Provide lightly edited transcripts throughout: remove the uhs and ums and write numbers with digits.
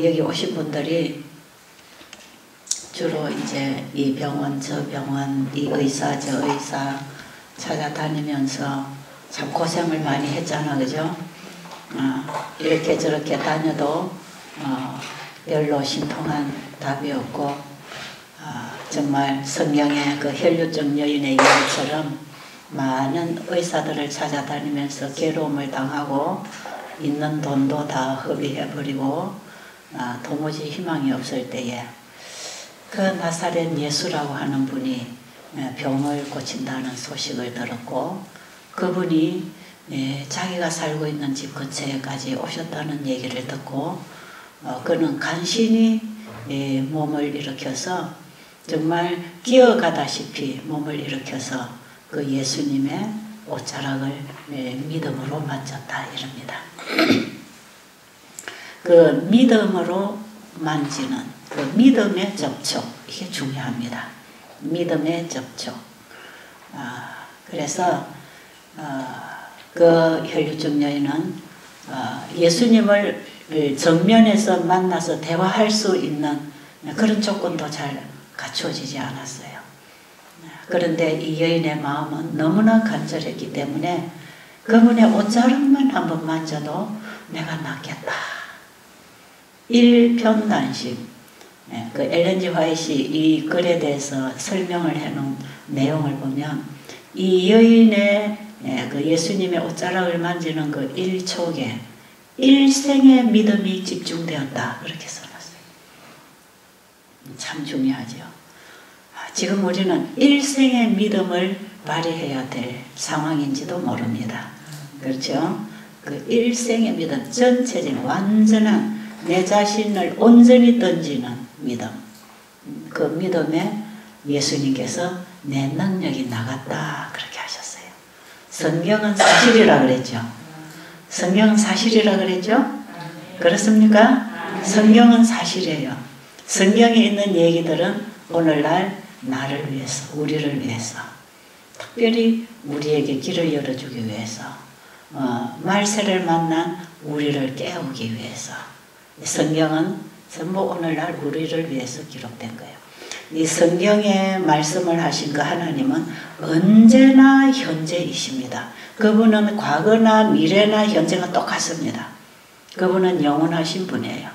여기 오신 분들이 주로 이제 이 병원 저 병원 이 의사 저 의사 찾아다니면서 참 고생을 많이 했잖아, 그죠? 이렇게 저렇게 다녀도 별로 신통한 답이 없고 정말 성경의 그 혈류증 여인의 이야기처럼 많은 의사들을 찾아다니면서 괴로움을 당하고 있는 돈도 다 허비해버리고 도무지 희망이 없을 때에 그 나사렛 예수라고 하는 분이 병을 고친다는 소식을 들었고 그분이 자기가 살고 있는 집 근처에까지 오셨다는 얘기를 듣고 그는 간신히 몸을 일으켜서 정말 기어가다시피 몸을 일으켜서 그 예수님의 옷자락을 믿음으로 만졌다 이럽니다. 그 믿음으로 만지는 그 믿음의 접촉, 이게 중요합니다. 믿음의 접촉. 그래서 그 혈류증 여인은 예수님을 정면에서 만나서 대화할 수 있는 그런 조건도 잘 갖춰지지 않았어요. 그런데 이 여인의 마음은 너무나 간절했기 때문에 그분의 옷자락만 한번 만져도 내가 낫겠다. 일편단심. 그 엘렌 지 화이트이 이 글에 대해서 설명을 해놓은 내용을 보면 이 여인의 그 예수님의 옷자락을 만지는 그 1촉에 일생의 믿음이 집중되었다. 그렇게 써놨어요. 참 중요하죠. 지금 우리는 일생의 믿음을 발휘해야 될 상황인지도 모릅니다. 그렇죠? 그 일생의 믿음, 전체적인 완전한 내 자신을 온전히 던지는 믿음. 그 믿음에 예수님께서 내 능력이 나갔다 그렇게 하셨어요. 성경은 사실이라 그랬죠. 성경은 사실이라 그랬죠. 그렇습니까? 성경은 사실이에요. 성경에 있는 얘기들은 오늘날 나를 위해서, 우리를 위해서, 특별히 우리에게 길을 열어주기 위해서, 말세를 만난 우리를 깨우기 위해서 성경은 전부 오늘날 우리를 위해서 기록된 거예요. 이 성경에 말씀을 하신 그 하나님은 언제나 현재이십니다. 그분은 과거나 미래나 현재가 똑같습니다. 그분은 영원하신 분이에요.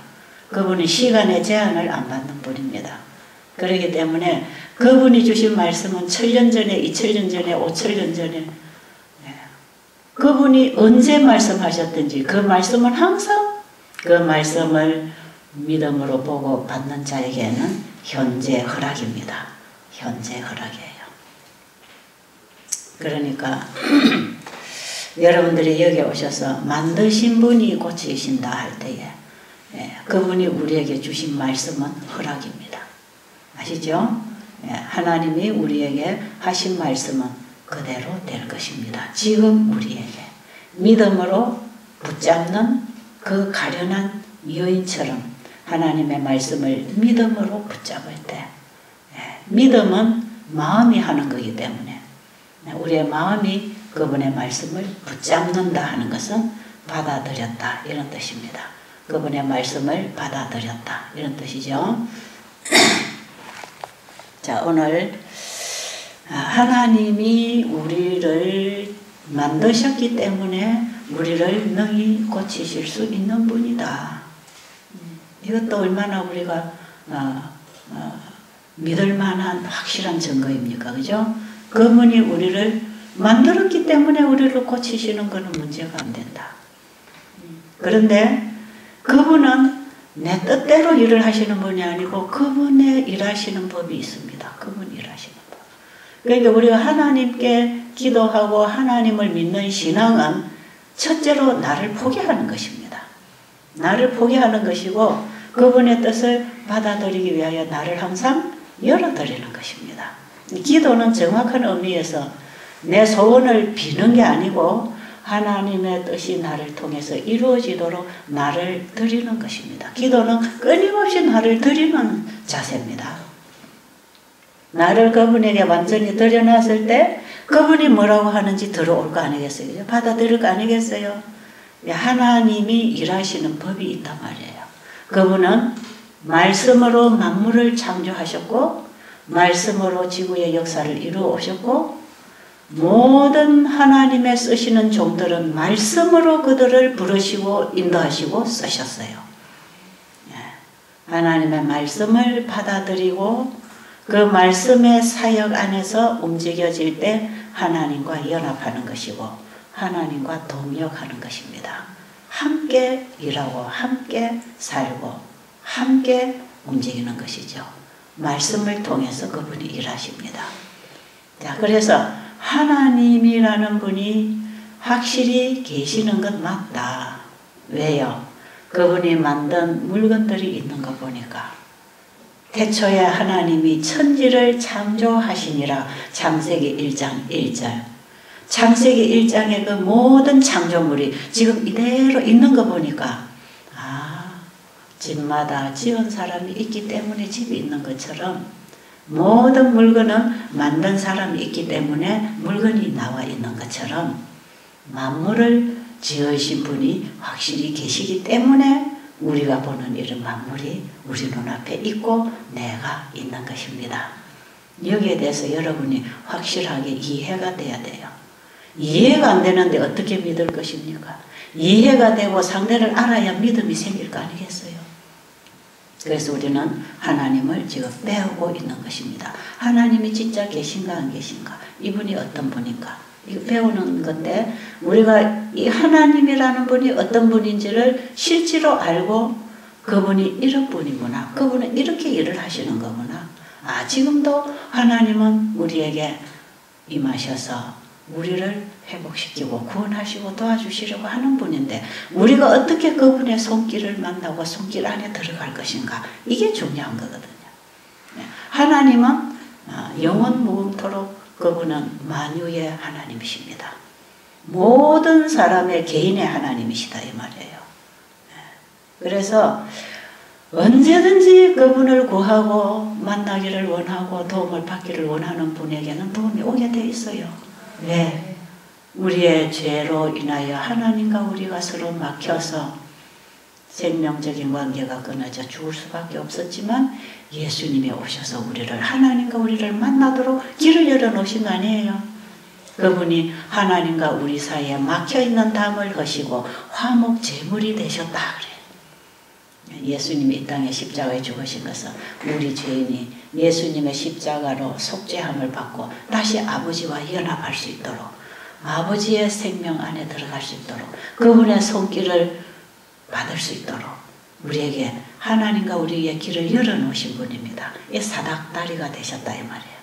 그분은 시간의 제한을 안 받는 분입니다. 그렇기 때문에 그분이 주신 말씀은 1000년 전에, 2000년 전에, 5000년 전에 그분이 언제 말씀하셨든지 그 말씀은 항상 그 말씀을 믿음으로 보고 받는 자에게는 현재 허락입니다. 현재 허락이에요. 그러니까 여러분들이 여기 오셔서 만드신 분이 고치신다 할 때에 그분이 우리에게 주신 말씀은 허락입니다. 아시죠? 하나님이 우리에게 하신 말씀은 그대로 될 것입니다. 지금 우리에게 믿음으로 붙잡는 그 가련한 여인처럼 하나님의 말씀을 믿음으로 붙잡을 때 믿음은 마음이 하는 거기 때문에 우리의 마음이 그분의 말씀을 붙잡는다 하는 것은 받아들였다 이런 뜻입니다. 그분의 말씀을 받아들였다 이런 뜻이죠. 자, 오늘 하나님이 우리를 만드셨기 때문에 우리를 능히 고치실 수 있는 분이다. 이것도 얼마나 우리가 믿을 만한 확실한 증거입니까? 그죠? 그분이 우리를 만들었기 때문에 우리를 고치시는 것은 문제가 안 된다. 그런데 그분은 내 뜻대로 일을 하시는 분이 아니고 그분의 일하시는 법이 있습니다. 그분 일하시는 법. 그러니까 우리가 하나님께 기도하고 하나님을 믿는 신앙은 첫째로 나를 포기하는 것입니다. 나를 포기하는 것이고 그분의 뜻을 받아들이기 위하여 나를 항상 열어드리는 것입니다. 기도는 정확한 의미에서 내 소원을 비는 게 아니고 하나님의 뜻이 나를 통해서 이루어지도록 나를 드리는 것입니다. 기도는 끊임없이 나를 드리는 자세입니다. 나를 그분에게 완전히 드려놨을 때 그분이 뭐라고 하는지 들어올 거 아니겠어요? 받아들일 거 아니겠어요? 하나님이 일하시는 법이 있단 말이에요. 그분은 말씀으로 만물을 창조하셨고 말씀으로 지구의 역사를 이루어 오셨고 모든 하나님의 쓰시는 종들은 말씀으로 그들을 부르시고 인도하시고 쓰셨어요. 하나님의 말씀을 받아들이고 그 말씀의 사역 안에서 움직여질 때 하나님과 연합하는 것이고 하나님과 동역하는 것입니다. 함께 일하고 함께 살고 함께 움직이는 것이죠. 말씀을 통해서 그분이 일하십니다. 자, 그래서 하나님이라는 분이 확실히 계시는 건 맞다. 왜요? 그분이 만든 물건들이 있는 거 보니까 태초에 하나님이 천지를 창조하시니라 창세기 1장 1절 창세기 1장의 그 모든 창조물이 지금 이대로 있는 거 보니까 집마다 지은 사람이 있기 때문에 집이 있는 것처럼 모든 물건은 만든 사람이 있기 때문에 물건이 나와 있는 것처럼 만물을 지으신 분이 확실히 계시기 때문에 우리가 보는 이런 만물이 우리 눈앞에 있고 내가 있는 것입니다. 여기에 대해서 여러분이 확실하게 이해가 돼야 돼요. 이해가 안 되는데 어떻게 믿을 것입니까? 이해가 되고 상대를 알아야 믿음이 생길 거 아니겠어요? 그래서 우리는 하나님을 지금 배우고 있는 것입니다. 하나님이 진짜 계신가 안 계신가? 이분이 어떤 분인가? 이거 배우는 건데 우리가 이 하나님이라는 분이 어떤 분인지를 실제로 알고 그분이 이런 분이구나. 그분은 이렇게 일을 하시는 거구나. 지금도 하나님은 우리에게 임하셔서 우리를 회복시키고 구원하시고 도와주시려고 하는 분인데 우리가 어떻게 그분의 손길을 만나고 손길 안에 들어갈 것인가 이게 중요한 거거든요. 하나님은 영원 무궁토록 그분은 만유의 하나님이십니다. 모든 사람의 개인의 하나님이시다 이 말이에요. 그래서 언제든지 그분을 구하고 만나기를 원하고 도움을 받기를 원하는 분에게는 도움이 오게 돼 있어요. 왜? 우리의 죄로 인하여 하나님과 우리가 서로 막혀서 생명적인 관계가 끊어져 죽을 수밖에 없었지만 예수님이 오셔서 우리를 하나님과 우리를 만나도록 길을 열어놓으신 거 아니에요. 그분이 하나님과 우리 사이에 막혀있는 담을 거시고 화목 제물이 되셨다 그래요. 예수님이 이 땅에 십자가에 죽으신 것은 우리 죄인이 예수님의 십자가로 속죄함을 받고 다시 아버지와 연합할 수 있도록 아버지의 생명 안에 들어갈 수 있도록 그분의 손길을 받을 수 있도록 우리에게 하나님과 우리의 길을 열어놓으신 분입니다. 이 사닥다리가 되셨다 이 말이에요.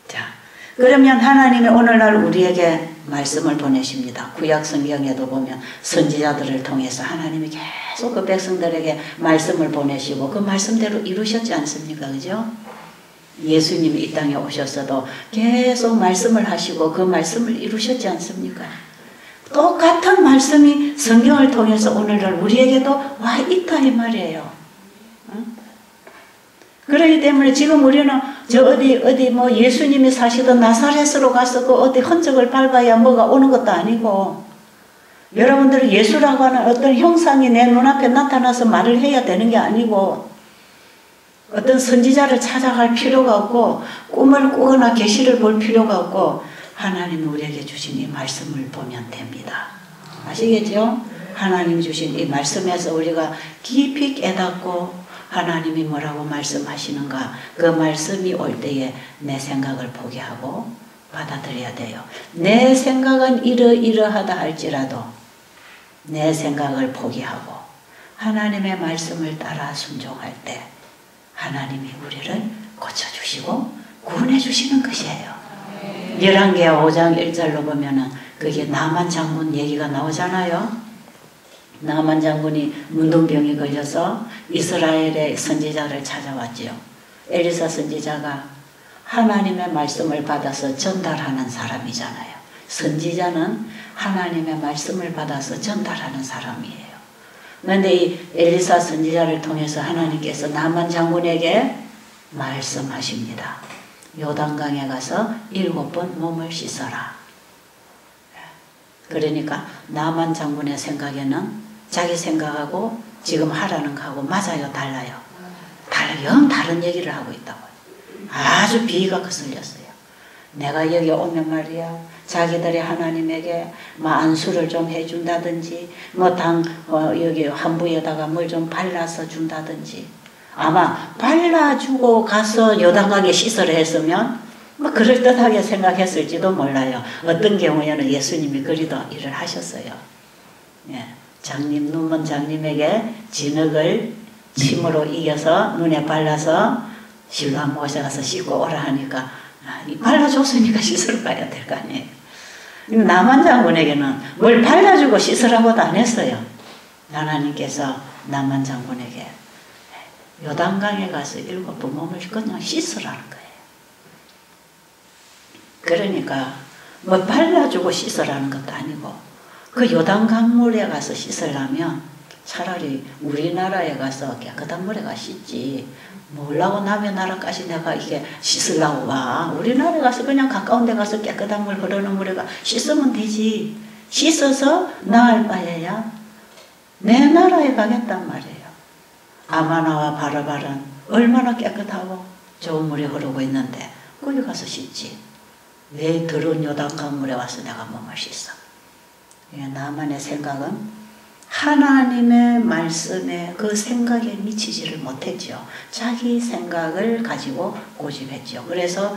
자, 그러면 하나님이 오늘날 우리에게 말씀을 보내십니다. 구약 성경에도 보면 선지자들을 통해서 하나님이 계속 그 백성들에게 말씀을 보내시고 그 말씀대로 이루셨지 않습니까? 그죠? 예수님이 이 땅에 오셨어도 계속 말씀을 하시고 그 말씀을 이루셨지 않습니까? 똑같은 말씀이 성경을 통해서 오늘날 우리에게도 와 있다 이 말이에요. 그렇기 때문에 지금 우리는 저 어디 뭐 예수님이 사시던 나사렛으로 가서 그 어디 흔적을 밟아야 뭐가 오는 것도 아니고 여러분들은 예수라고 하는 어떤 형상이 내 눈앞에 나타나서 말을 해야 되는 게 아니고 어떤 선지자를 찾아갈 필요가 없고 꿈을 꾸거나 계시를 볼 필요가 없고 하나님이 우리에게 주신 이 말씀을 보면 됩니다. 아시겠죠? 하나님 주신 이 말씀에서 우리가 깊이 깨닫고 하나님이 뭐라고 말씀하시는가 그 말씀이 올 때에 내 생각을 포기하고 받아들여야 돼요. 내 생각은 이러이러하다 할지라도 내 생각을 포기하고 하나님의 말씀을 따라 순종할 때 하나님이 우리를 고쳐주시고 구원해 주시는 것이에요. 열왕기하 5장 1절로 보면은 그게 나만 장군 얘기가 나오잖아요. 나만 장군이 문둥병이 걸려서 이스라엘의 선지자를 찾아왔지요. 엘리사 선지자가 하나님의 말씀을 받아서 전달하는 사람이잖아요. 선지자는 하나님의 말씀을 받아서 전달하는 사람이에요. 그런데 이 엘리사 선지자를 통해서 하나님께서 나만 장군에게 말씀하십니다. 요단강에 가서 7번 몸을 씻어라. 그러니까 나만 장군의 생각에는 자기 생각하고 지금 하라는 거하고 맞아요? 달라요? 영 다른 얘기를 하고 있다고요. 아주 비위가 거슬렸어요. 내가 여기 오면 말이야, 자기들이 하나님에게 뭐 안수를 좀 해준다든지, 뭐 여기 한부에다가 뭘 좀 발라서 준다든지, 아마 발라주고 가서 요단강에 씻으라 했으면 뭐 그럴듯하게 생각했을지도 몰라요. 어떤 경우에는 예수님이 그리도 일을 하셨어요. 예, 눈먼 장님에게 진흙을 침으로 이겨서 눈에 발라서 실로암 모셔가서 씻고 오라 하니까 발라줬으니까 씻으러 가야 될 거 아니에요. 나만 장군에게는 뭘 발라주고 씻으라고도 안 했어요. 하나님께서 나만 장군에게 요단강에 가서 7번 몸을 그냥 씻으라는 거예요. 그러니까 뭐 발라주고 씻으라는 것도 아니고 그 요단강물에 가서 씻으려면 차라리 우리나라에 가서 깨끗한 물에 가 씻지, 뭐라고 남의 나라까지 내가 이게 씻으려고 와. 우리나라에 가서 그냥 가까운 데 가서 깨끗한 물 흐르는 물에 가 씻으면 되지. 씻어서 나을 바에야 내 나라에 가겠단 말이에요. 아마나와 바르바른 얼마나 깨끗하고 좋은 물이 흐르고 있는데 거기 가서 씻지. 왜 더러운 요단강 물에 와서 내가 몸을 씻어? 나만의 생각은 하나님의 말씀에 그 생각에 미치지를 못했죠. 자기 생각을 가지고 고집했죠. 그래서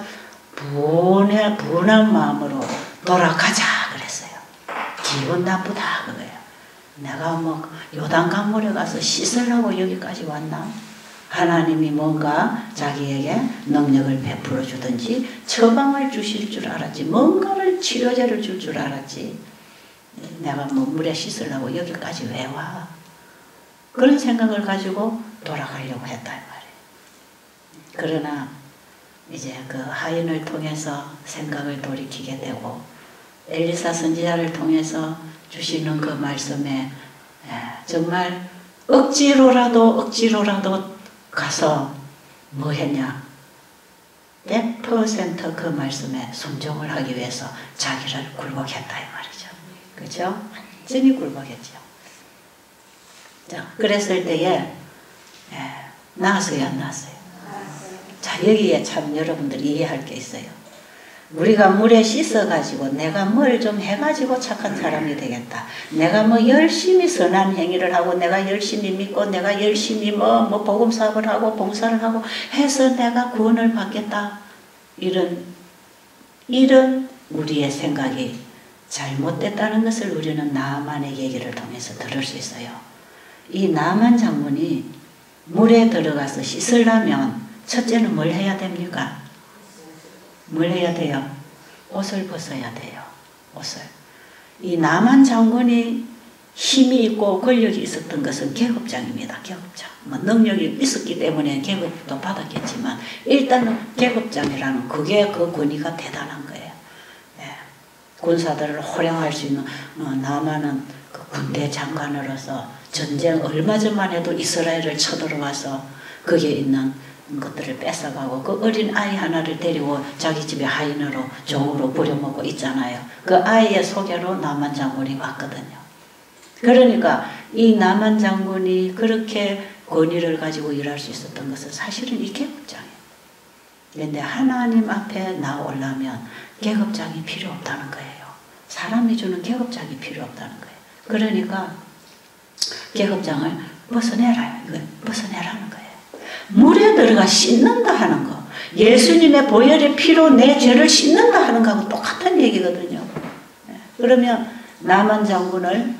분한 마음으로 돌아가자 그랬어요. 기분 나쁘다 그거예요. 내가 뭐 요단강물에 가서 씻으려고 여기까지 왔나? 하나님이 뭔가 자기에게 능력을 베풀어 주든지 처방을 주실 줄 알았지, 뭔가를 치료제를 줄 줄 알았지, 내가 뭐 물에 씻으려고 여기까지 왜 와? 그런 생각을 가지고 돌아가려고 했단 말이에요. 그러나 이제 그 하인을 통해서 생각을 돌이키게 되고 엘리사 선지자를 통해서 주시는 그 말씀에 정말 억지로라도 가서 뭐 했냐? 100% 그 말씀에 순종을 하기 위해서 자기를 굴복했다 이 말이죠. 그렇죠? 완전히 굴복했죠. 자, 그랬을 때에 나았어요, 안 나았어요? 자, 여기에 참 여러분들이 이해할 게 있어요. 우리가 물에 씻어가지고 내가 뭘 좀 해가지고 착한 사람이 되겠다. 내가 뭐 열심히 선한 행위를 하고 내가 열심히 믿고 내가 열심히 뭐 복음사업을 하고 봉사를 하고 해서 내가 구원을 받겠다. 이런 우리의 생각이 잘못됐다는 것을 우리는 나만의 얘기를 통해서 들을 수 있어요. 이 나만 장군이 물에 들어가서 씻으려면 첫째는 뭘 해야 됩니까? 뭘 해야 돼요? 옷을 벗어야 돼요. 옷을. 이 나만 장군이 힘이 있고 권력이 있었던 것은 계급장입니다. 계급장. 뭐 능력이 있었기 때문에 계급도 받았겠지만 일단은 계급장이라는 그게 그 권위가 대단한 거예요. 군사들을 호령할 수 있는 나만은 그 군대 장관으로서 전쟁 얼마 전만 해도 이스라엘을 쳐들어와서 거기에 있는 것들을 뺏어가고 그 어린 아이 하나를 데리고 자기 집에 하인으로 종으로 부려먹고 있잖아요. 그 아이의 소개로 나만 장군이 왔거든요. 그러니까 이 나만 장군이 그렇게 권위를 가지고 일할 수 있었던 것은 사실은 이 계급장이에요. 그런데 하나님 앞에 나오려면 계급장이 필요 없다는 거예요. 사람이 주는 계급장이 필요 없다는 거예요. 그러니까 계급장을 벗어내라요. 이걸 벗어내라는 거예요. 물에 들어가 씻는다 하는 거, 예수님의 보혈의 피로 내 죄를 씻는다 하는 거하고 똑같은 얘기거든요. 그러면 나만 장군을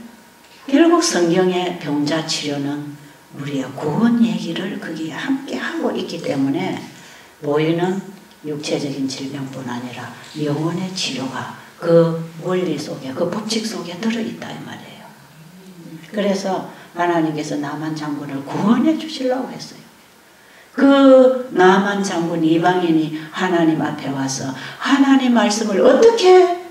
결국 성경의 병자 치료는 우리의 구원 얘기를 거기에 함께 하고 있기 때문에 보이는 육체적인 질병뿐 아니라 영혼의 치료가 그 원리 속에, 그 법칙 속에 들어있다 이 말이에요. 그래서 하나님께서 나만 장군을 구원해 주시려고 했어요. 그 나만 장군 이방인이 하나님 앞에 와서 하나님 말씀을 어떻게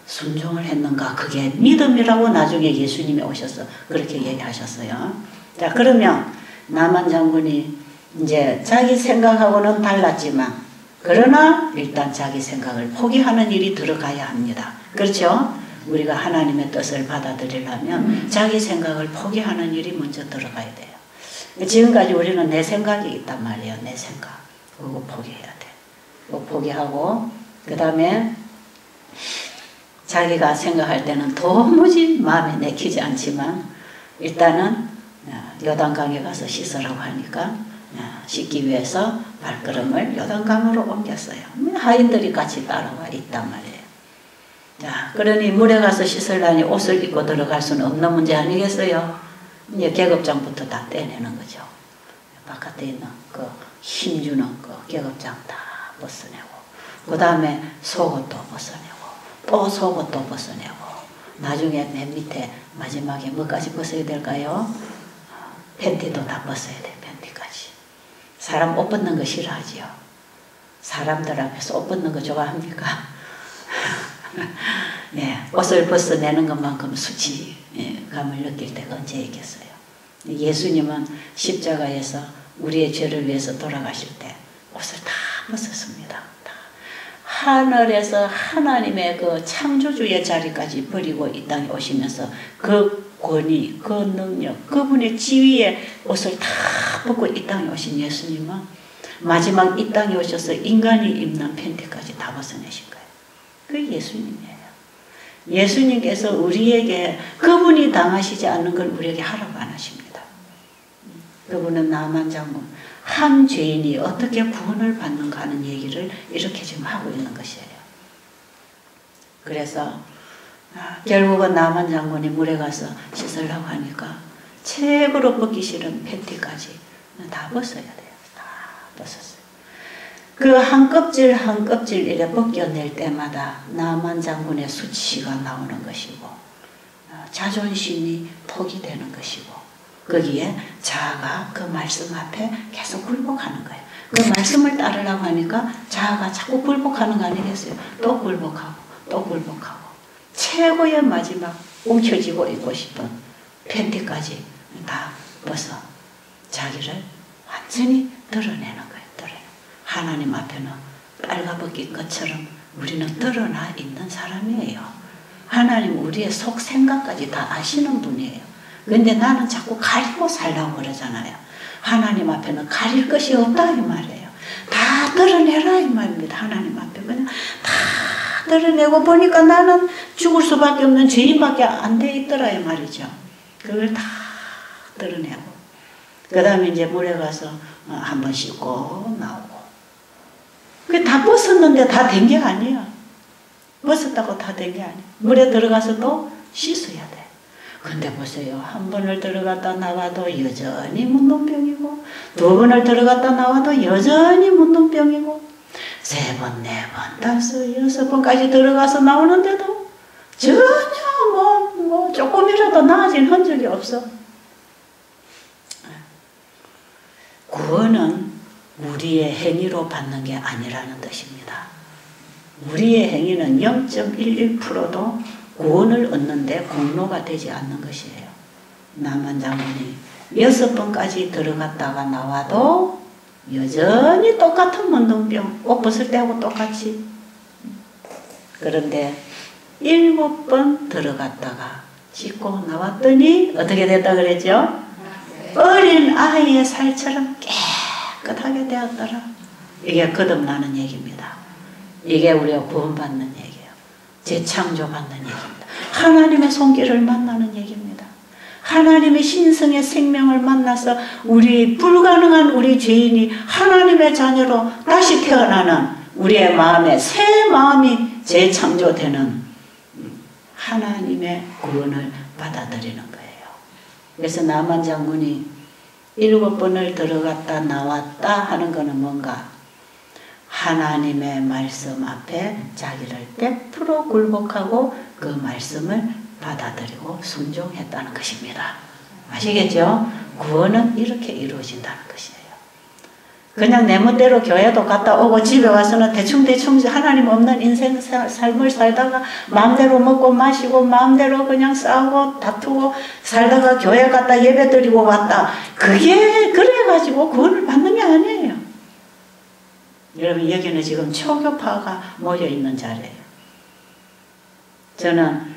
순종을 했는가, 그게 믿음이라고 나중에 예수님이 오셔서 그렇게 얘기하셨어요. 자, 그러면 나만 장군이 이제 자기 생각하고는 달랐지만 그러나 일단 자기 생각을 포기하는 일이 들어가야 합니다. 그렇죠? 우리가 하나님의 뜻을 받아들이려면 자기 생각을 포기하는 일이 먼저 들어가야 돼요. 지금까지 우리는 내 생각이 있단 말이에요. 내 생각. 그거 포기해야 돼. 그거 포기하고 그 다음에 자기가 생각할 때는 도무지 마음에 내키지 않지만 일단은 요단강에 가서 씻으라고 하니까 씻기 위해서 발걸음을 요단강으로 옮겼어요. 하인들이 같이 따라와 있단 말이에요. 자, 그러니 물에 가서 씻으려니 옷을 입고 들어갈 수는 없는 문제 아니겠어요? 이제 계급장부터 다 떼내는 거죠. 바깥에 있는 그 힘주는 그 계급장 다 벗어내고 그 다음에 속옷도 벗어내고 또 속옷도 벗어내고 나중에 맨 밑에 마지막에 뭐까지 벗어야 될까요? 팬티도 다 벗어야 돼. 팬티까지. 사람 옷 벗는 거 싫어하지요. 사람들 앞에서 옷 벗는 거 좋아합니까? 예, 옷을 벗어내는 것만큼 수치감을 느낄 때가 언제 있겠어요. 예수님은 십자가에서 우리의 죄를 위해서 돌아가실 때 옷을 다 벗었습니다. 다. 하늘에서 하나님의 그 창조주의 자리까지 버리고 이 땅에 오시면서 그 권위, 그 능력, 그분의 지위에 옷을 다 벗고 이 땅에 오신 예수님은 마지막 이 땅에 오셔서 인간이 입는 팬티까지 다 벗어내신 거예요. 그게 예수님이에요. 예수님께서 우리에게 그분이 당하시지 않는 걸 우리에게 하라고 안 하십니다. 그분은 나만 장군, 한 죄인이 어떻게 구원을 받는가 하는 얘기를 이렇게 지금 하고 있는 것이에요. 그래서 결국은 나만 장군이 물에 가서 씻으려고 하니까 최고로 벗기 싫은 팬티까지 다 벗어야 돼요. 다 벗었어요. 그 한 껍질 한 껍질 이래 벗겨낼 때마다 나만 장군의 수치가 나오는 것이고 자존심이 포기되는 것이고 거기에 자아가 그 말씀 앞에 계속 굴복하는 거예요. 그 말씀을 따르려고 하니까 자아가 자꾸 굴복하는 거 아니겠어요? 또 굴복하고 또 굴복하고 최고의 마지막 움켜쥐고 있고 싶은 팬티까지 다 벗어 자기를 완전히 드러내는 거예요. 하나님 앞에는 빨가벗긴 것처럼 우리는 드러나 있는 사람이에요. 하나님 우리의 속 생각까지 다 아시는 분이에요. 그런데 나는 자꾸 가리고 살라고 그러잖아요. 하나님 앞에는 가릴 것이 없다 이 말이에요. 다 드러내라 이 말입니다. 하나님 앞에 그냥 다 드러내고 보니까 나는 죽을 수밖에 없는 죄인밖에 안 돼 있더라 이 말이죠. 그걸 다 드러내고 그 다음에 이제 물에 가서 한번 씻고 나오고 그게 다 벗었는데 다 된 게 아니야. 벗었다고 다 된 게 아니야. 물에 들어가서 또 씻어야 돼. 근데 보세요. 한 번을 들어갔다 나와도 여전히 문둥병이고 두 번을 들어갔다 나와도 여전히 문둥병이고 세 번, 네 번, 다섯, 여섯 번까지 들어가서 나오는데도 전혀 뭐 조금이라도 나아진 흔적이 없어. 구원은 우리의 행위로 받는 게 아니라는 뜻입니다. 우리의 행위는 0.11%도 구원을 얻는데 공로가 되지 않는 것이에요. 나만 장군이 6번까지 들어갔다가 나와도 여전히 똑같은 문둥병, 옷 벗을 때하고 똑같이. 그런데 7번 들어갔다가 씻고 나왔더니 어떻게 됐다 그랬죠? 어린 아이의 살처럼 깨끗하게 되었더라. 이게 거듭나는 얘기입니다. 이게 우리가 구원받는 얘기예요. 재창조받는 얘기입니다. 하나님의 손길을 만나는 얘기입니다. 하나님의 신성의 생명을 만나서 우리 불가능한 우리 죄인이 하나님의 자녀로 다시 태어나는 우리의 마음에 새 마음이 재창조되는 하나님의 구원을 받아들이는 거예요. 그래서 나만 장군이 7번을 들어갔다 나왔다 하는 것은 뭔가 하나님의 말씀 앞에 자기를 100% 굴복하고 그 말씀을 받아들이고 순종했다는 것입니다. 아시겠죠? 구원은 이렇게 이루어진다는 것이에요. 그냥 내 멋대로 교회도 갔다 오고 집에 와서는 대충대충 하나님 없는 인생 삶을 살다가 마음대로 먹고 마시고 마음대로 그냥 싸우고 다투고 살다가 교회 갔다 예배 드리고 왔다. 그게 그래가지고 구원을 받는 게 아니에요. 여러분 여기는 지금 초교파가 모여있는 자리예요. 저는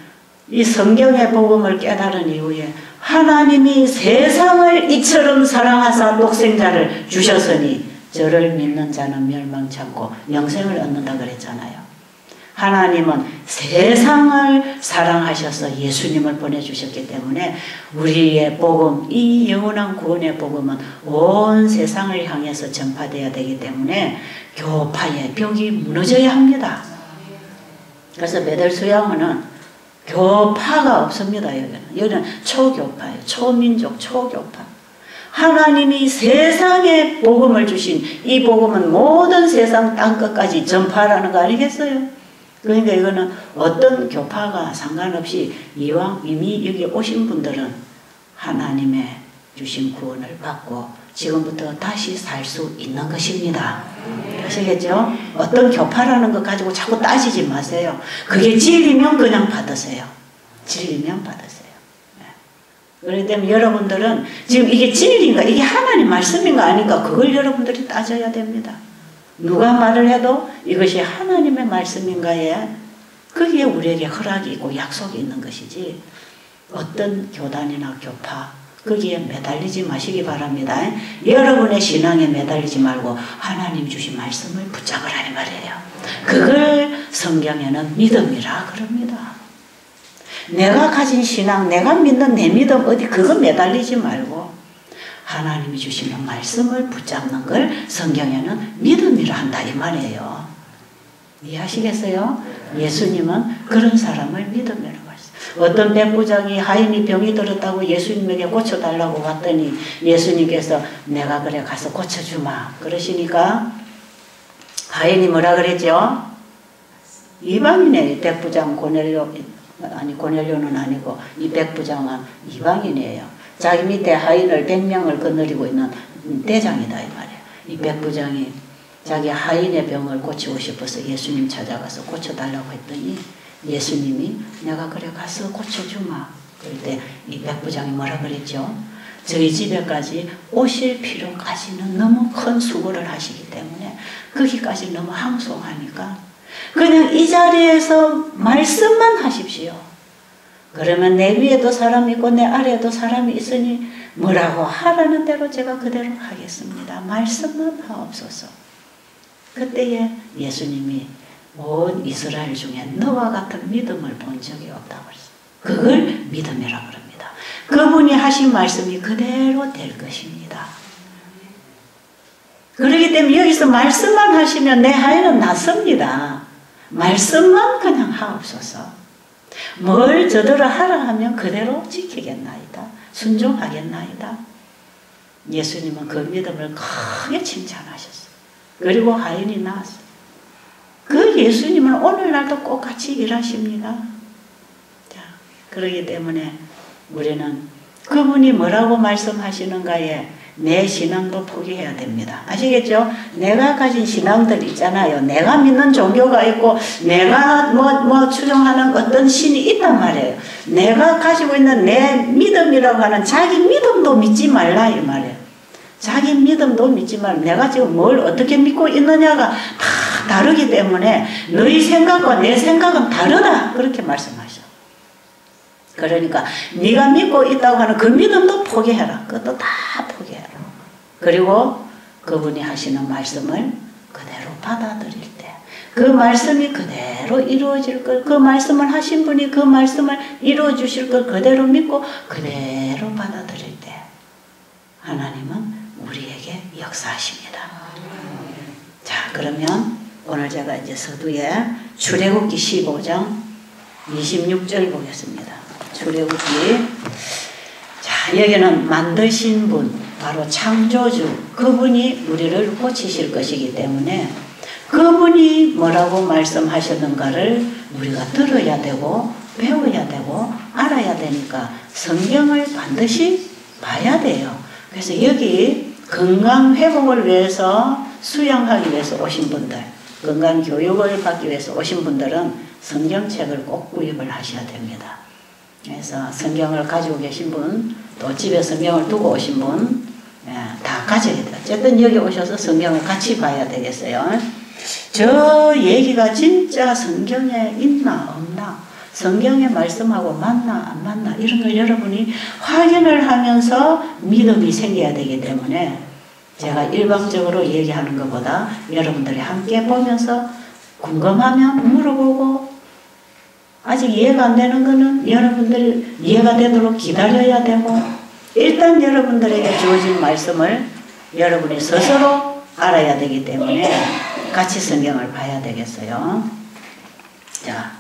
이 성경의 복음을 깨달은 이후에 하나님이 세상을 이처럼 사랑하사 독생자를 주셨으니 저를 믿는 자는 멸망치 않고 영생을 얻는다 그랬잖아요. 하나님은 세상을 사랑하셔서 예수님을 보내주셨기 때문에 우리의 복음, 이 영원한 구원의 복음은 온 세상을 향해서 전파되어야 되기 때문에 교파의 벽이 무너져야 합니다. 그래서 베델수양원은 교파가 없습니다. 여기는 초교파예요. 초민족, 초교파. 하나님이 세상에 복음을 주신 이 복음은 모든 세상 땅끝까지 전파하라는 거 아니겠어요? 그러니까 이거는 어떤 교파가 상관없이 이왕 이미 여기 오신 분들은 하나님의 주신 구원을 받고 지금부터 다시 살 수 있는 것입니다. 아시겠죠? 어떤 교파라는 것 가지고 자꾸 따지지 마세요. 그게 진리면 그냥 받으세요. 진리면 받으세요. 그렇기 때문에 여러분들은 지금 이게 진리인가 이게 하나님 말씀인가 아닌가 그걸 여러분들이 따져야 됩니다. 누가 말을 해도 이것이 하나님의 말씀인가에 거기에 우리에게 허락이 있고 약속이 있는 것이지 어떤 교단이나 교파 거기에 매달리지 마시기 바랍니다. 여러분의 신앙에 매달리지 말고 하나님 주신 말씀을 붙잡으라 이 말이에요. 그걸 성경에는 믿음이라 그럽니다. 내가 가진 신앙, 내가 믿는 내 믿음 어디 그거 매달리지 말고 하나님이 주시는 말씀을 붙잡는 걸 성경에는 믿음이라 한다 이 말이에요. 이해하시겠어요? 예수님은 그런 사람을 믿음이라고 했어요. 어떤 백부장이 하인이 병이 들었다고 예수님에게 고쳐달라고 갔더니 예수님께서 내가 그래 가서 고쳐주마 그러시니까 하인이 뭐라 그랬죠? 이방인이에요. 백부장 고넬료는 아니고 이 백부장은 이방인이에요. 자기 밑에 하인을 100명을 거느리고 있는 대장이다 이 말이에요. 이 백부장이 자기 하인의 병을 고치고 싶어서 예수님 찾아가서 고쳐달라고 했더니 예수님이 내가 그래 가서 고쳐주마. 그럴 때 이 백부장이 뭐라 그랬죠? 저희 집에까지 오실 필요까지는 너무 큰 수고를 하시기 때문에 거기까지 너무 항송하니까 그냥 이 자리에서 말씀만 하십시오. 그러면 내 위에도 사람이 있고 내 아래에도 사람이 있으니 뭐라고 하라는 대로 제가 그대로 하겠습니다. 말씀만 하옵소서. 그때에 예수님이 온 이스라엘 중에 너와 같은 믿음을 본 적이 없다고 그랬어요. 그걸 믿음이라고 합니다. 그분이 하신 말씀이 그대로 될 것입니다. 그렇기 때문에 여기서 말씀만 하시면 내 하인은 낫습니다. 말씀만 그냥 하옵소서. 뭘 저더러 하라 하면 그대로 지키겠나이다. 순종하겠나이다. 예수님은 그 믿음을 크게 칭찬하셨어요. 그리고 하인이 나왔어요. 그 예수님은 오늘날도 꼭 같이 일하십니다. 자, 그렇기 때문에 우리는 그분이 뭐라고 말씀하시는가에 내 신앙도 포기해야 됩니다. 아시겠죠? 내가 가진 신앙들 있잖아요. 내가 믿는 종교가 있고 내가 추종하는 어떤 신이 있단 말이에요. 내가 가지고 있는 내 믿음이라고 하는 자기 믿음도 믿지 말라 이 말이에요. 자기 믿음도 믿지 말라. 내가 지금 뭘 어떻게 믿고 있느냐가 다 다르기 때문에 너희 생각과 내 생각은 다르다 그렇게 말씀하셔. 그러니까 네가 믿고 있다고 하는 그 믿음도 포기해라. 그것도 다 포기해라. 그리고 그분이 하시는 말씀을 그대로 받아들일 때 그 말씀이 그대로 이루어질 걸, 그 말씀을 하신 분이 그 말씀을 이루어 주실 걸 그대로 믿고 그대로 받아들일 때 하나님은 우리에게 역사하십니다. 자, 그러면 오늘 제가 이제 서두에 출애굽기 15장 26절 보겠습니다. 출애굽기. 자, 여기는 만드신 분, 바로 창조주, 그분이 우리를 고치실 것이기 때문에 그분이 뭐라고 말씀하셨는가를 우리가 들어야 되고 배워야 되고 알아야 되니까 성경을 반드시 봐야 돼요. 그래서 여기 건강 회복을 위해서 수양하기 위해서 오신 분들, 건강 교육을 받기 위해서 오신 분들은 성경책을 꼭 구입을 하셔야 됩니다. 그래서 성경을 가지고 계신 분, 또 집에 성경을 두고 오신 분, 다 가져야 돼요. 어쨌든 여기 오셔서 성경을 같이 봐야 되겠어요. 저 얘기가 진짜 성경에 있나 없나, 성경의 말씀하고 맞나 안 맞나 이런 걸 여러분이 확인을 하면서 믿음이 생겨야 되기 때문에 제가 일방적으로 얘기하는 것보다 여러분들이 함께 보면서 궁금하면 물어보고 아직 이해가 안 되는 거는 여러분들이 이해가 되도록 기다려야 되고 일단 여러분들에게 주어진 말씀을 여러분이 스스로 알아야 되기 때문에 같이 성경을 봐야 되겠어요. 자,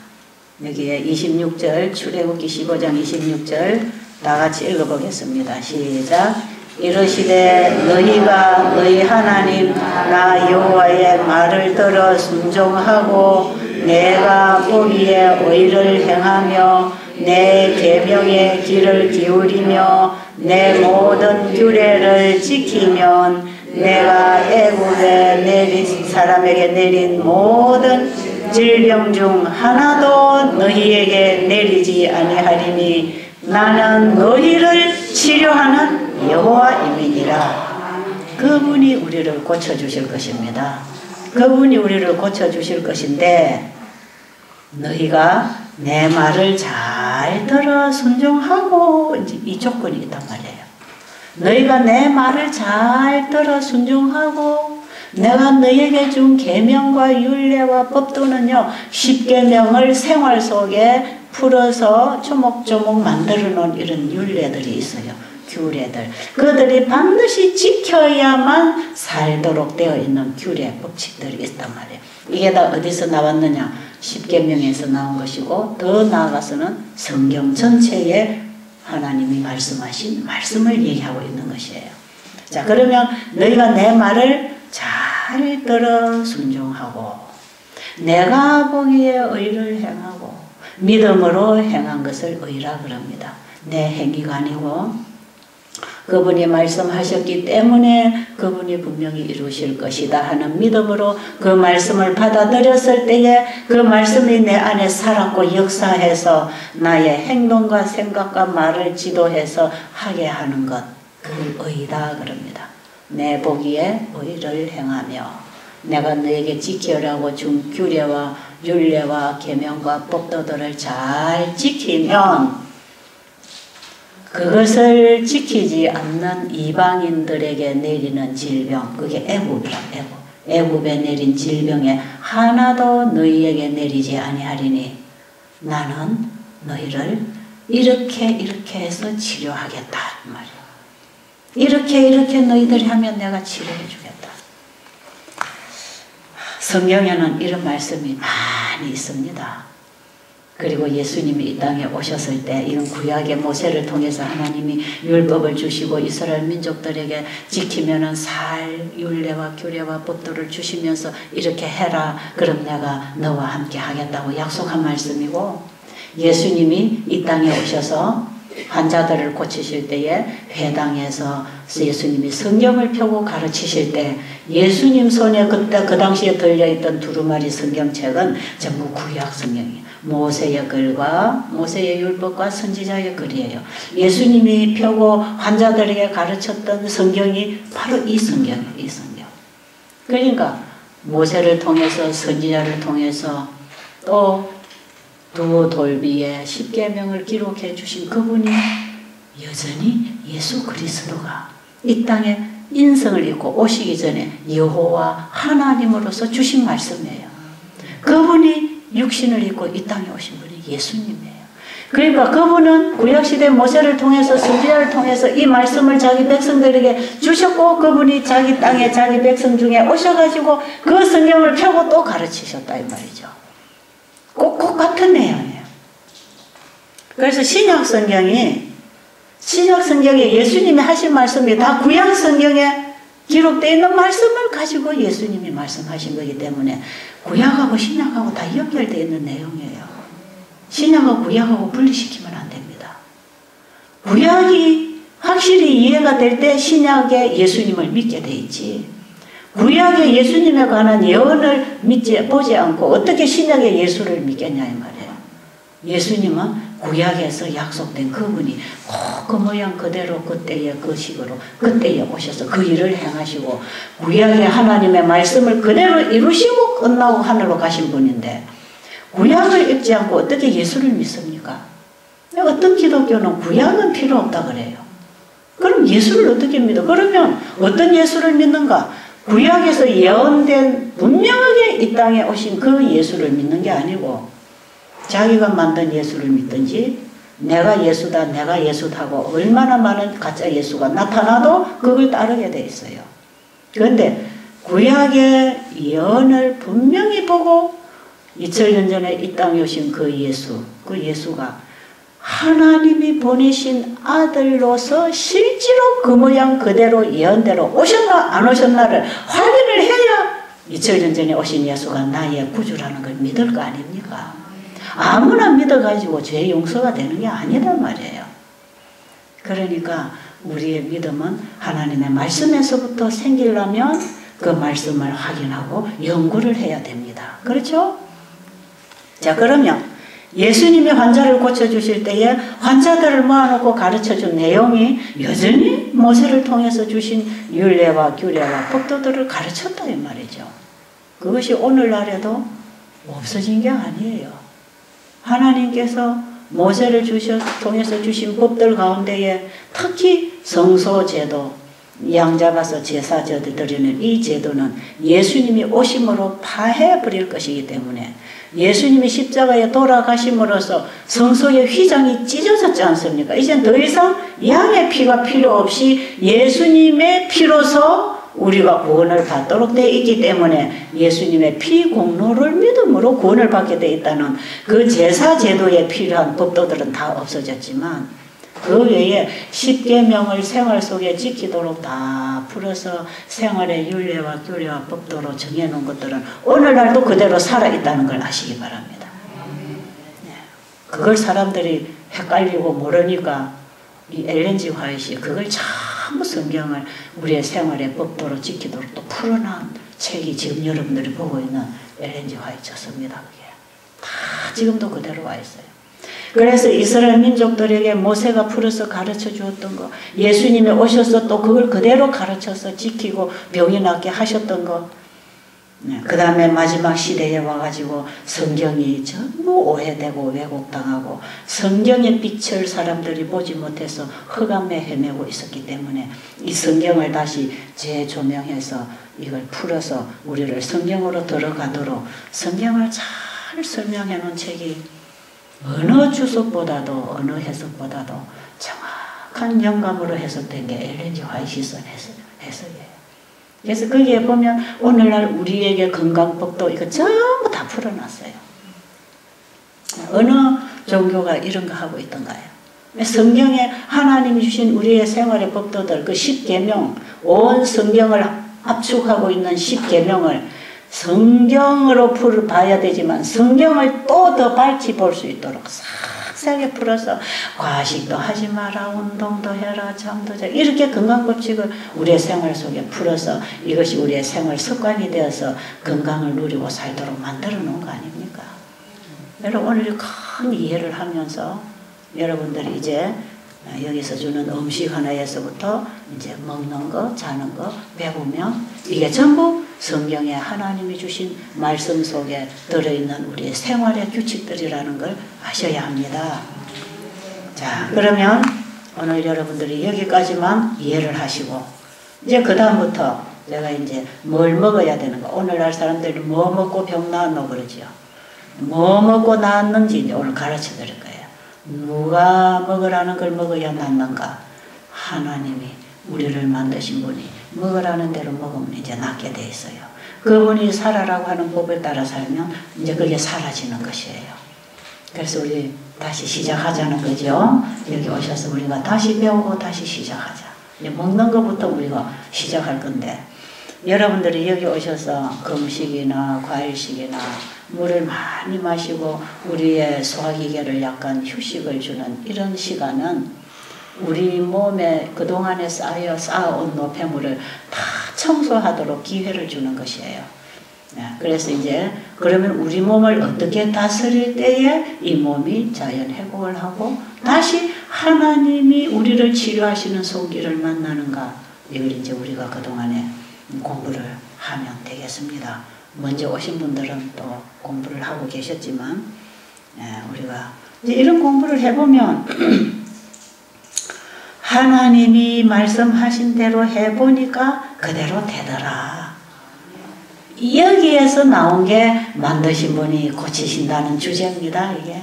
여기에 26절 출애굽기 15장 26절 다 같이 읽어보겠습니다. 시작. 이르시되 너희가 너희 하나님 나 여호와의 말을 들어 순종하고 내가 보기에 의를 행하며 내 계명의 귀를 기울이며 내 모든 규례를 지키면 내가 애굽에 내린 사람에게 내린 모든 질병 중 하나도 너희에게 내리지 아니하리니 나는 너희를 치료하는 여호와임이니라. 그분이 우리를 고쳐주실 것입니다. 그분이 우리를 고쳐주실 것인데 너희가 내 말을 잘 들어 순종하고 이 조건이 있단 말이에요. 너희가 내 말을 잘 들어 순종하고 내가 너희에게 준 계명과 율례와 법도는요 10계명을 생활 속에 풀어서 조목조목 만들어 놓은 이런 율례들이 있어요. 규례들. 그들이 반드시 지켜야만 살도록 되어 있는 규례, 법칙들이 있단 말이에요. 이게 다 어디서 나왔느냐? 10계명에서 나온 것이고 더 나아가서는 성경 전체에 하나님이 말씀하신 말씀을 얘기하고 있는 것이에요. 자, 그러면 너희가 내 말을 잘 들어 순종하고 내가 보기에 의를 행하고 믿음으로 행한 것을 의라 그럽니다. 내 행위가 아니고 그분이 말씀하셨기 때문에 그분이 분명히 이루실 것이다 하는 믿음으로 그 말씀을 받아들였을 때에 그 말씀이 내 안에 살았고 역사해서 나의 행동과 생각과 말을 지도해서 하게 하는 것 그걸 의다 그럽니다. 내 보기에 의를 행하며 내가 너에게 지키라고 준 규례와 율례와 계명과 법도들을 잘 지키면 그것을 지키지 않는 이방인들에게 내리는 질병 그게 애굽이라 애굽에 내린 질병에 하나도 너희에게 내리지 아니하리니 나는 너희를 이렇게 해서 치료하겠다 말이야. 이렇게 너희들이 하면 내가 치료해 주겠다. 성경에는 이런 말씀이 많이 있습니다. 그리고 예수님이 이 땅에 오셨을 때 이건 구약의 모세를 통해서 하나님이 율법을 주시고 이스라엘 민족들에게 지키면은 살 율례와 규례와 법도를 주시면서 이렇게 해라. 그럼 내가 너와 함께 하겠다고 약속한 말씀이고 예수님이 이 땅에 오셔서 환자들을 고치실 때에 회당에서 예수님이 성경을 펴고 가르치실 때 예수님 손에 그때 그 당시에 들려있던 두루마리 성경책은 전부 구약 성경이에요. 모세의 글과 모세의 율법과 선지자의 글이에요. 예수님이 펴고 환자들에게 가르쳤던 성경이 바로 이 성경이에요. 이 성경. 그러니까 모세를 통해서 선지자를 통해서 또 두 돌비에 10계명을 기록해 주신 그분이 여전히 예수 그리스도가 이 땅에 인성을 입고 오시기 전에 여호와 하나님으로서 주신 말씀이에요. 그분이 육신을 입고 이 땅에 오신 분이 예수님이에요. 그러니까 그분은 구약시대 모세를 통해서 선지자를 통해서 이 말씀을 자기 백성들에게 주셨고 그분이 자기 땅에 자기 백성 중에 오셔가지고 그 성경을 펴고 또 가르치셨다 이 말이죠. 꼭 같은 내용이에요. 그래서 신약 성경에 예수님이 하신 말씀이 다 구약 성경에 기록되어 있는 말씀을 가지고 예수님이 말씀하신 거기 때문에 구약하고 신약하고 다 연결되어 있는 내용이에요. 신약하고 구약하고 분리시키면 안 됩니다. 구약이 확실히 이해가 될 때 신약에 예수님을 믿게 돼 있지. 구약의 예수님에 관한 예언을 보지 않고 어떻게 신약의 예수를 믿겠냐 이 말이에요. 예수님은 구약에서 약속된 그분이 그 모양 그대로 그때의 그 식으로 그때에 오셔서 그 일을 행하시고 구약의 하나님의 말씀을 그대로 이루시고 끝나고 하늘로 가신 분인데 구약을 읽지 않고 어떻게 예수를 믿습니까? 어떤 기독교는 구약은 필요 없다 그래요. 그럼 예수를 어떻게 믿어? 그러면 어떤 예수를 믿는가? 구약에서 예언된 분명하게 이 땅에 오신 그 예수를 믿는 게 아니고 자기가 만든 예수를 믿든지 내가 예수다 내가 예수다고 얼마나 많은 가짜 예수가 나타나도 그걸 따르게 돼 있어요. 그런데 구약의 예언을 분명히 보고 2000년 전에 이 땅에 오신 그 예수, 그 예수가 하나님이 보내신 아들로서 실제로 그 모양 그대로 예언대로 오셨나 안 오셨나를 확인을 해야 2000년 전에 오신 예수가 나의 구주라는 걸 믿을 거 아닙니까? 아무나 믿어가지고 죄 용서가 되는 게 아니란 말이에요. 그러니까 우리의 믿음은 하나님의 말씀에서부터 생기려면 그 말씀을 확인하고 연구를 해야 됩니다. 그렇죠? 자, 그러면 예수님이 환자를 고쳐주실 때에 환자들을 모아놓고 가르쳐준 내용이 여전히 모세를 통해서 주신 율례와 규례와 법도들을 가르쳤다 이 말이죠. 그것이 오늘날에도 없어진 게 아니에요. 하나님께서 모세를 통해서 주신 법들 가운데에 특히 성소제도, 양 잡아서 제사 드리는 이 제도는 예수님이 오심으로 파해버릴 것이기 때문에 예수님이 십자가에 돌아가심으로써 성소의 휘장이 찢어졌지 않습니까? 이젠 더 이상 양의 피가 필요 없이 예수님의 피로서 우리가 구원을 받도록 되어 있기 때문에 예수님의 피 공로를 믿음으로 구원을 받게 되어 있다는 그 제사 제도에 필요한 법도들은 다 없어졌지만 그 외에 10계명을 생활 속에 지키도록 다 풀어서 생활의 율례와 규례와 법도로 정해놓은 것들은 오늘날도 그대로 살아있다는 걸 아시기 바랍니다. 그걸 사람들이 헷갈리고 모르니까 이 엘렌 G 화이트이 그걸 전부 성경을 우리의 생활의 법도로 지키도록 또 풀어놓은 책이 지금 여러분들이 보고 있는 엘렌 G 화이트였습니다. 그게 다 지금도 그대로 와 있어요. 그래서 이스라엘 민족들에게 모세가 풀어서 가르쳐 주었던 거, 예수님이 오셔서 또 그걸 그대로 가르쳐서 지키고 병이 낫게 하셨던 거, 그 다음에 마지막 시대에 와가지고 성경이 전부 오해되고 왜곡당하고 성경의 빛을 사람들이 보지 못해서 흑암에 헤매고 있었기 때문에 이 성경을 다시 재조명해서 이걸 풀어서 우리를 성경으로 들어가도록 성경을 잘 설명해 놓은 책이 어느 주석보다도 어느 해석보다도 정확한 영감으로 해석된 게 엘렌 G 화이트가 쓴 해석이에요. 그래서 거기에 보면 오늘날 우리에게 건강법도 이거 전부 다 풀어놨어요. 어느 종교가 이런 거 하고 있던가요? 성경에 하나님이 주신 우리의 생활의 법도들 그 10계명 온 성경을 압축하고 있는 10계명을 성경으로 봐야 되지만 성경을 또 더 밝히 볼 수 있도록 싹싹하게 풀어서 과식도 하지 마라, 운동도 해라, 잠도 자 이렇게 건강법칙을 우리의 생활 속에 풀어서 이것이 우리의 생활 습관이 되어서 건강을 누리고 살도록 만들어 놓은 거 아닙니까? 여러분 오늘 큰 이해를 하면서 여러분들이 이제 여기서 주는 음식 하나에서부터 이제 먹는 거, 자는 거 배우면 이게 전부 성경에 하나님이 주신 말씀 속에 들어있는 우리의 생활의 규칙들이라는 걸 아셔야 합니다. 자, 그러면 오늘 여러분들이 여기까지만 이해를 하시고 이제 그 다음부터 내가 이제 뭘 먹어야 되는가. 오늘날 사람들이 뭐 먹고 병 나았노 그러지요. 뭐 먹고 나았는지 이제 오늘 가르쳐 드릴 거예요. 누가 먹으라는 걸 먹어야 낫는가? 하나님이 우리를 만드신 분이 먹으라는 대로 먹으면 이제 낫게 돼 있어요. 그분이 살아라고 하는 법에 따라 살면 이제 그게 사라지는 것이에요. 그래서 우리 다시 시작하자는 거죠. 여기 오셔서 우리가 다시 배우고 다시 시작하자. 이제 먹는 것부터 우리가 시작할 건데 여러분들이 여기 오셔서 금식이나 과일식이나 물을 많이 마시고 우리의 소화기계를 약간 휴식을 주는 이런 시간은 우리 몸에 그동안에 쌓아온 노폐물을 다 청소하도록 기회를 주는 것이에요. 그래서 이제 그러면 우리 몸을 어떻게 다스릴 때에 이 몸이 자연 회복을 하고 다시 하나님이 우리를 치료하시는 손길을 만나는가 이걸 이제 우리가 그동안에 공부를 하면 되겠습니다. 먼저 오신 분들은 또 공부를 하고 계셨지만, 우리가 이제 이런 공부를 해보면 하나님이 말씀하신 대로 해보니까 그대로 되더라. 여기에서 나온 게 만드신 분이 고치신다는 주제입니다. 이게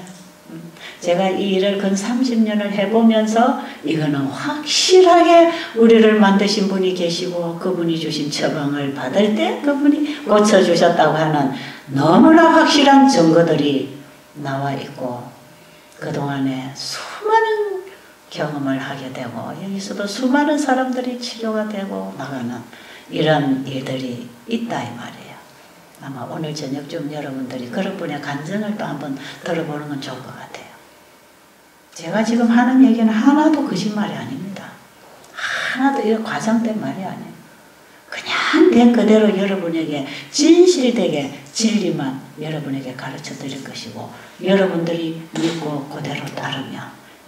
제가 이 일을 근 30년을 해보면서 이거는 확실하게 우리를 만드신 분이 계시고 그분이 주신 처방을 받을 때 그분이 고쳐주셨다고 하는 너무나 확실한 증거들이 나와 있고, 그동안에 수많은 경험을 하게 되고 여기서도 수많은 사람들이 치료가 되고 나가는 이런 일들이 있다 이 말이에요. 아마 오늘 저녁쯤 여러분들이 그런 분의 간증을 또 한번 들어보는 건 좋을 것 같아요. 제가 지금 하는 얘기는 하나도 거짓말이 아닙니다. 하나도 이거 과장된 말이 아니에요. 그냥 된 그대로 여러분에게 진실이 되게 진리만 여러분에게 가르쳐 드릴 것이고, 여러분들이 믿고 그대로 따르면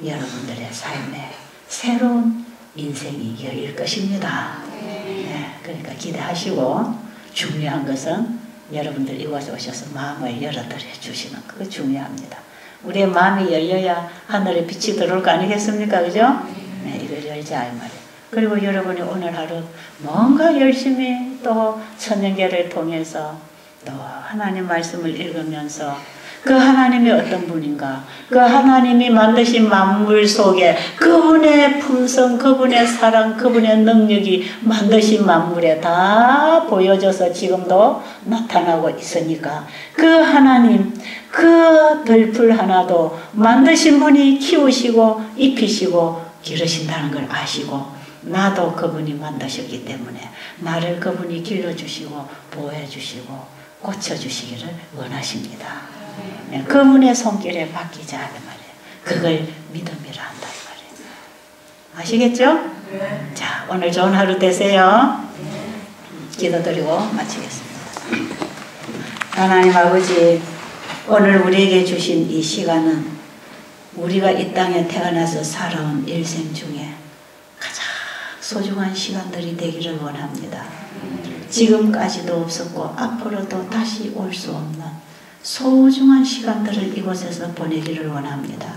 여러분들의 삶에 새로운 인생이 열릴 것입니다. 네, 그러니까 기대하시고, 중요한 것은 여러분들 이곳에 오셔서 마음을 열어드려 주시는 거, 그거 중요합니다. 우리의 마음이 열려야 하늘에 빛이 들어올 거 아니겠습니까? 그죠? 네, 이걸 열자 이 말이에요. 그리고 여러분이 오늘 하루 뭔가 열심히 또 천연계를 통해서 또 하나님 말씀을 읽으면서 그 하나님이 어떤 분인가, 그 하나님이 만드신 만물 속에 그분의 품성, 그분의 사랑, 그분의 능력이 만드신 만물에 다 보여져서 지금도 나타나고 있으니까 그 하나님, 그 들풀 하나도 만드신 분이 키우시고 입히시고 기르신다는 걸 아시고, 나도 그분이 만드셨기 때문에 나를 그분이 길러주시고 보호해주시고 고쳐주시기를 원하십니다. 네, 그분의 손길에 맡기자 이 말이에요. 그걸 믿음이라 한다 이 말이에요. 아시겠죠? 네. 자, 오늘 좋은 하루 되세요. 기도드리고 마치겠습니다. 하나님 아버지, 오늘 우리에게 주신 이 시간은 우리가 이 땅에 태어나서 살아온 일생 중에 가장 소중한 시간들이 되기를 원합니다. 지금까지도 없었고 앞으로도 다시 올 수 없는 소중한 시간들을 이곳에서 보내기를 원합니다.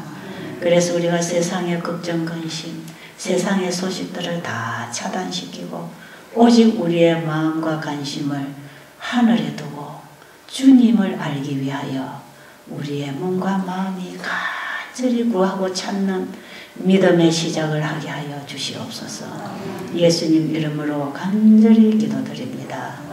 그래서 우리가 세상의 걱정, 근심, 세상의 소식들을 다 차단시키고 오직 우리의 마음과 관심을 하늘에 두고 주님을 알기 위하여 우리의 몸과 마음이 간절히 구하고 찾는 믿음의 시작을 하게 하여 주시옵소서. 예수님 이름으로 간절히 기도드립니다.